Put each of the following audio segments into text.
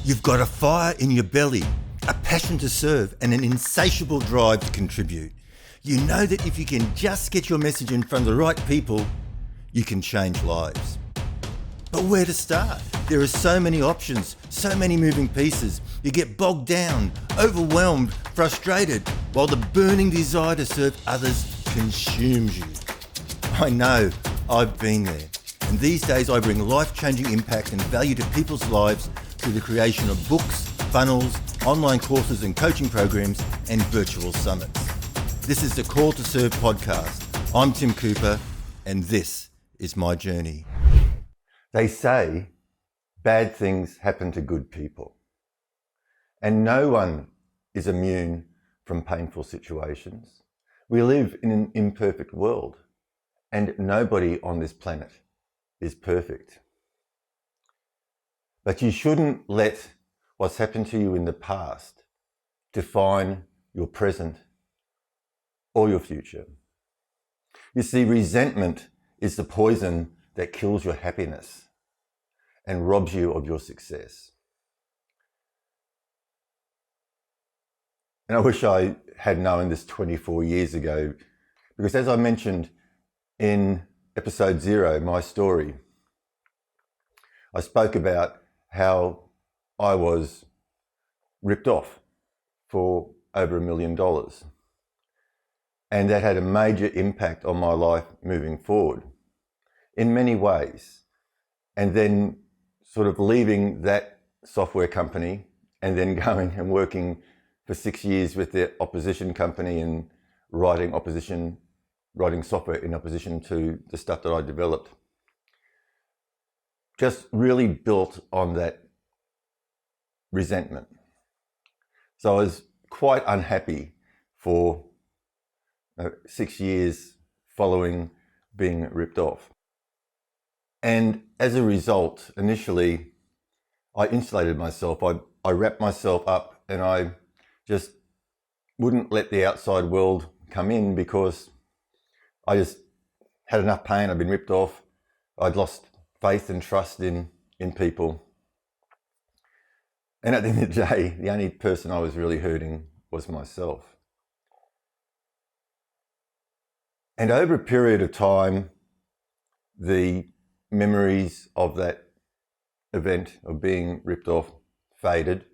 You've got a fire in your belly, a passion to serve, and an insatiable drive to contribute. You know that if you can just get your message in front of the right people, you can change lives. But where to start? There are so many options, so many moving pieces. You get bogged down, overwhelmed, frustrated, while the burning desire to serve others consumes you. I know, I've been there. And these days I bring life-changing impact and value to people's lives through the creation of books, funnels, online courses and coaching programs, and virtual summits. This is the Call to Serve podcast. I'm Tim Cooper, and this is my journey. They say bad things happen to good people, and no one is immune from painful situations. We live in an imperfect world, and nobody on this planet is perfect. But you shouldn't let what's happened to you in the past define your present or your future. You see, resentment is the poison that kills your happiness and robs you of your success. And I wish I had known this 24 years ago, because as I mentioned in episode 0, my story, I spoke about how I was ripped off for over $1 million. And that had a major impact on my life moving forward in many ways. And then sort of leaving that software company and then going and working for 6 years with the opposition company and writing software in opposition to the stuff that I developed. Just really built on that resentment. So I was quite unhappy for 6 years following being ripped off. And as a result, initially, I insulated myself. I wrapped myself up and I just wouldn't let the outside world come in, because I just had enough pain. I'd been ripped off. I'd lost faith and trust in people. And at the end of the day, the only person I was really hurting was myself. And over a period of time, the memories of that event of being ripped off faded.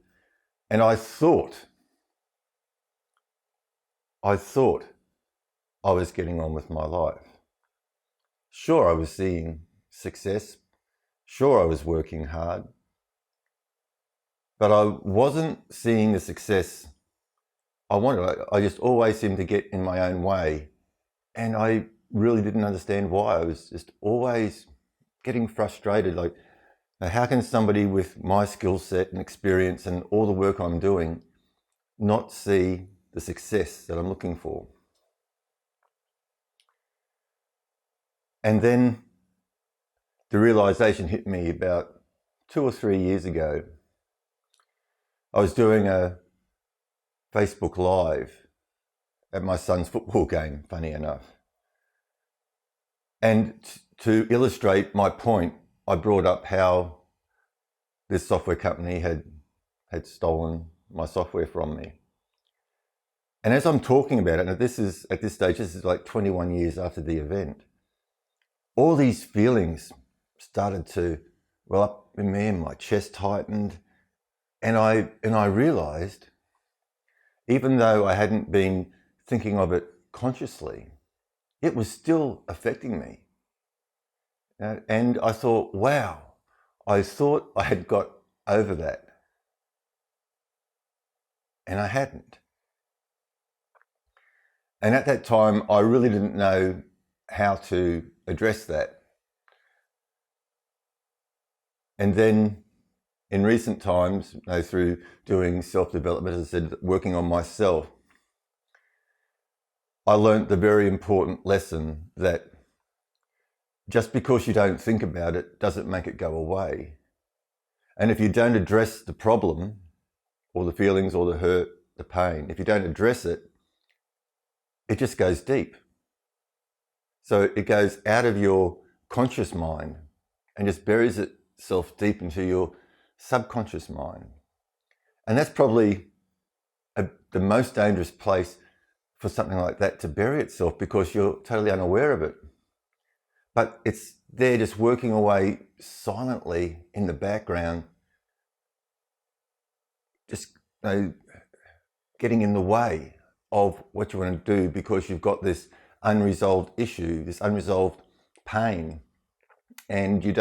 And I thought I was getting on with my life. Sure, I was seeing success. Sure, I was working hard. But I wasn't seeing the success I wanted. I just always seemed to get in my own way. And I really didn't understand why. I was just always getting frustrated. Like, how can somebody with my skill set and experience and all the work I'm doing not see the success that I'm looking for? And then the realization hit me about 2 or 3 years ago. I was doing a Facebook Live at my son's football game, funny enough. And to illustrate my point, I brought up how this software company had stolen my software from me. And as I'm talking about it, and this is like 21 years after the event, all these feelings started to well up in me, and my chest tightened. And I realized, even though I hadn't been thinking of it consciously, it was still affecting me. And I thought, wow, I thought I had got over that. And I hadn't. And at that time, I really didn't know how to address that. And then in recent times, through doing self-development, as I said, working on myself, I learned the very important lesson that just because you don't think about it doesn't make it go away. And if you don't address the problem, or the feelings, or the hurt, the pain, if you don't address it, it just goes deep. So it goes out of your conscious mind and just buries itself deep into your subconscious mind. And that's probably the most dangerous place for something like that to bury itself, because you're totally unaware of it. But it's there just working away silently in the background, just getting in the way of what you want to do, because you've got this unresolved issue, this unresolved pain, and you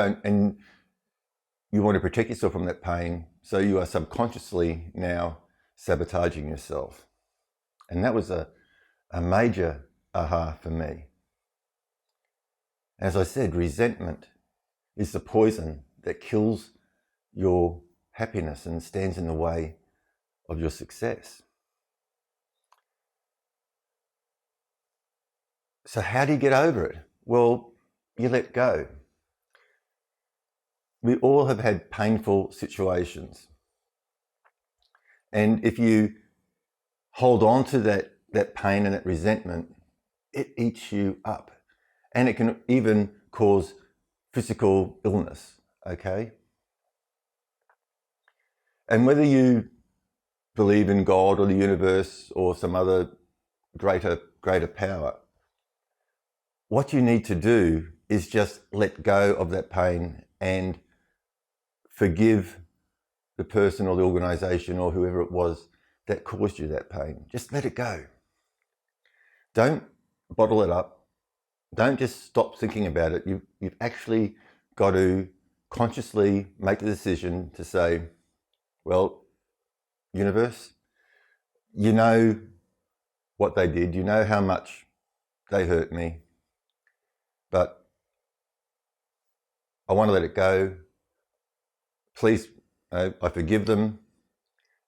want to protect yourself from that pain, so you are subconsciously now sabotaging yourself. And that was a major aha for me. As I said, resentment is the poison that kills your happiness and stands in the way of your success. So how do you get over it? Well, you let go. We all have had painful situations. And if you hold on to that pain and that resentment, it eats you up. And it can even cause physical illness, okay? And whether you believe in God or the universe or some other greater power, what you need to do is just let go of that pain and forgive the person or the organization or whoever it was that caused you that pain. Just let it go. Don't bottle it up. Don't just stop thinking about it. You've actually got to consciously make the decision to say, well, universe, you know what they did. You know how much they hurt me. But I want to let it go. Please, I forgive them,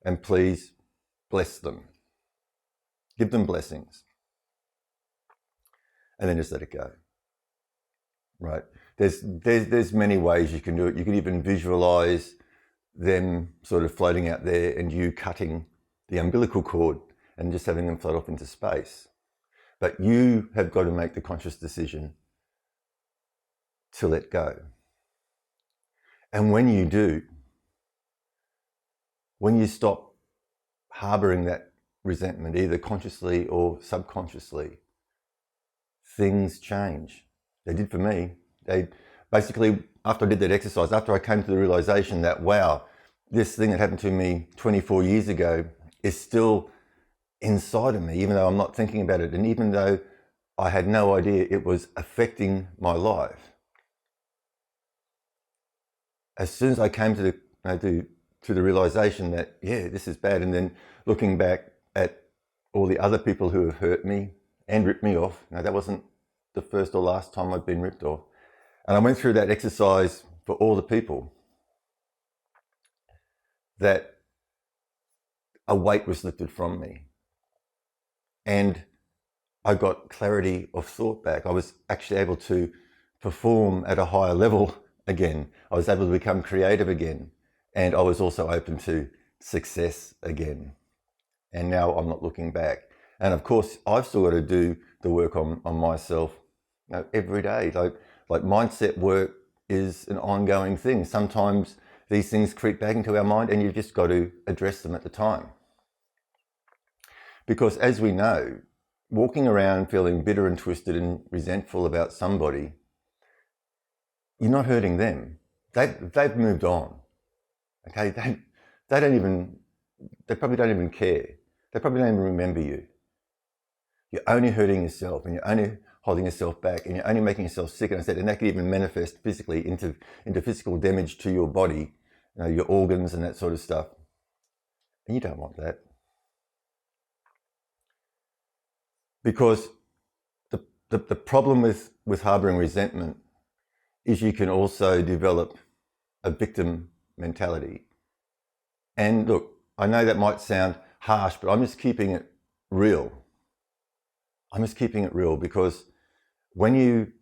and please bless them. Give them blessings. And then just let it go. Right? There's many ways you can do it. You can even visualize them sort of floating out there and you cutting the umbilical cord and just having them float off into space. But you have got to make the conscious decision to let go. And when you do, when you stop harboring that resentment, either consciously or subconsciously, things change. They did for me. They basically, after I did that exercise, after I came to the realization that, wow, this thing that happened to me 24 years ago is still inside of me, even though I'm not thinking about it, and even though I had no idea it was affecting my life. As soon as I came to the realization that, yeah, this is bad, and then looking back at all the other people who have hurt me and ripped me off, that wasn't the first or last time I'd been ripped off. And I went through that exercise for all the people, that a weight was lifted from me. And I got clarity of thought back. I was actually able to perform at a higher level again. I was able to become creative again. And I was also open to success again. And now I'm not looking back. And of course, I've still got to do the work on myself every day. Like mindset work is an ongoing thing. Sometimes these things creep back into our mind and you've just got to address them at the time. Because as we know, walking around feeling bitter and twisted and resentful about somebody, you're not hurting them. They've moved on. Okay, they probably don't even care. They probably don't even remember you. You're only hurting yourself, and you're only holding yourself back, and you're only making yourself sick. And I said, and that could even manifest physically into physical damage to your body, your organs and that sort of stuff. And you don't want that. Because the problem with harboring resentment is you can also develop a victim mentality. And look, I know that might sound harsh, but I'm just keeping it real. I'm just keeping it real, because when you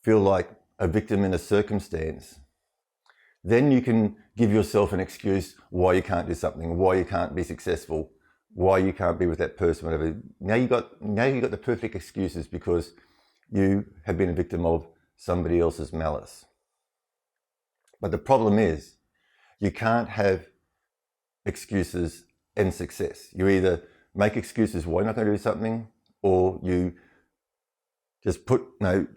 feel like a victim in a circumstance, then you can give yourself an excuse why you can't do something, why you can't be successful, why you can't be with that person, whatever. Now you got the perfect excuses because you have been a victim of somebody else's malice. But the problem is, you can't have excuses and success. You either make excuses why you're not going to do something, or you just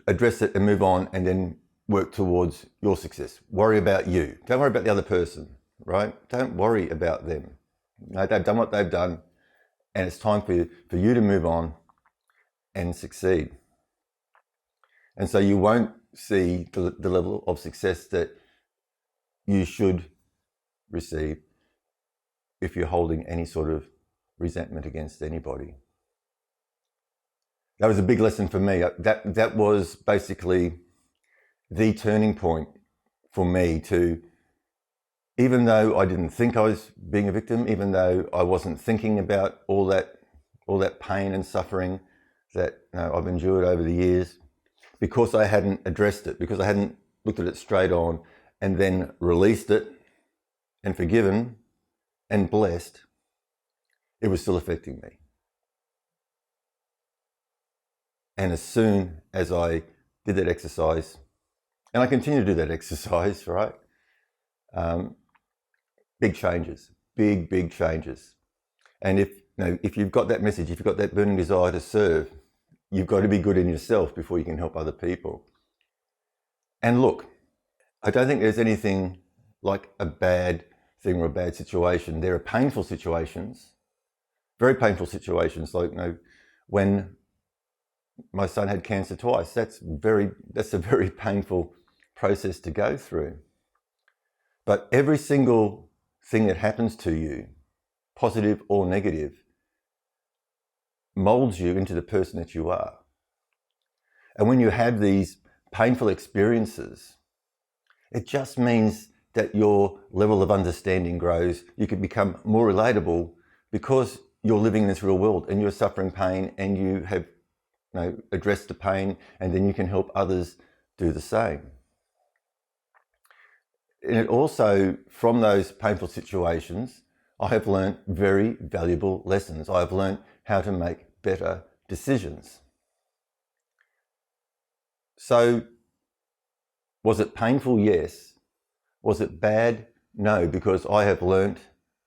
address it and move on, and then work towards your success. Worry about you. Don't worry about the other person, right? Don't worry about them. They've done what they've done, and it's time for you to move on and succeed. And so you won't see the level of success that you should receive if you're holding any sort of resentment against anybody. That was a big lesson for me. That was basically the turning point for me to, even though I didn't think I was being a victim, even though I wasn't thinking about all that pain and suffering that I've endured over the years, because I hadn't addressed it, because I hadn't looked at it straight on and then released it and forgiven and blessed, it was still affecting me. And as soon as I did that exercise, and I continue to do that exercise, right? Big changes, big changes. And if you've got that message, if you've got that burning desire to serve, you've got to be good in yourself before you can help other people. And look, I don't think there's anything like a bad thing or a bad situation. There are painful situations, very painful situations, like when my son had cancer twice. That's a very painful process to go through. But every single thing that happens to you, positive or negative, molds you into the person that you are. And when you have these painful experiences, it just means that your level of understanding grows. You can become more relatable because you're living in this real world and you're suffering pain, and you have addressed the pain, and then you can help others do the same. And it also, from those painful situations, I have learned very valuable lessons. I've learned how to make better decisions. So, was it painful? Yes. Was it bad? No, because I have learned,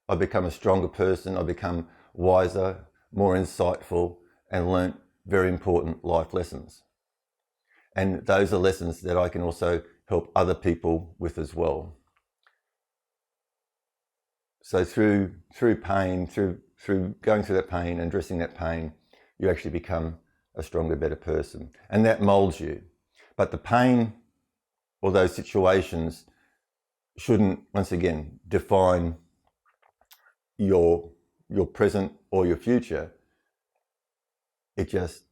I've become a stronger person, I've become wiser, more insightful, and learned very important life lessons. And those are lessons that I can also help other people with as well. So through pain, through going through that pain and addressing that pain, you actually become a stronger, better person. And that molds you. But the pain or those situations shouldn't, once again, define your present or your future. It just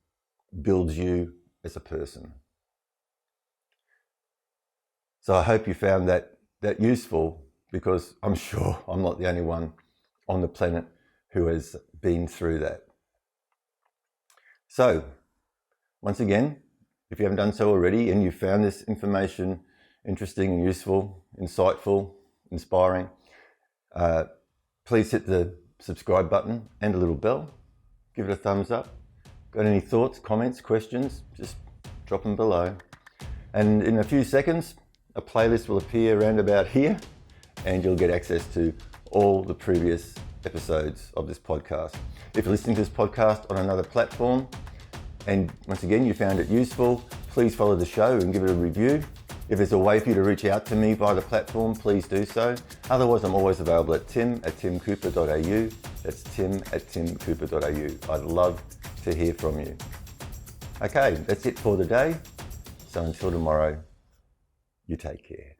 builds you as a person. So I hope you found that useful, because I'm sure I'm not the only one on the planet who has been through that. So, once again, if you haven't done so already and you found this information interesting and useful, insightful, inspiring, please hit the subscribe button and a little bell. Give it a thumbs up. Got any thoughts, comments, questions? Just drop them below. And in a few seconds, a playlist will appear around about here, and you'll get access to all the previous episodes of this podcast. If you're listening to this podcast on another platform, and once again you found it useful, please follow the show and give it a review. If there's a way for you to reach out to me via the platform, please do so. Otherwise, I'm always available at tim@timcooper.au. That's tim@timcooper.au. I'd love to hear from you. Okay, that's it for the day. So until tomorrow, you take care.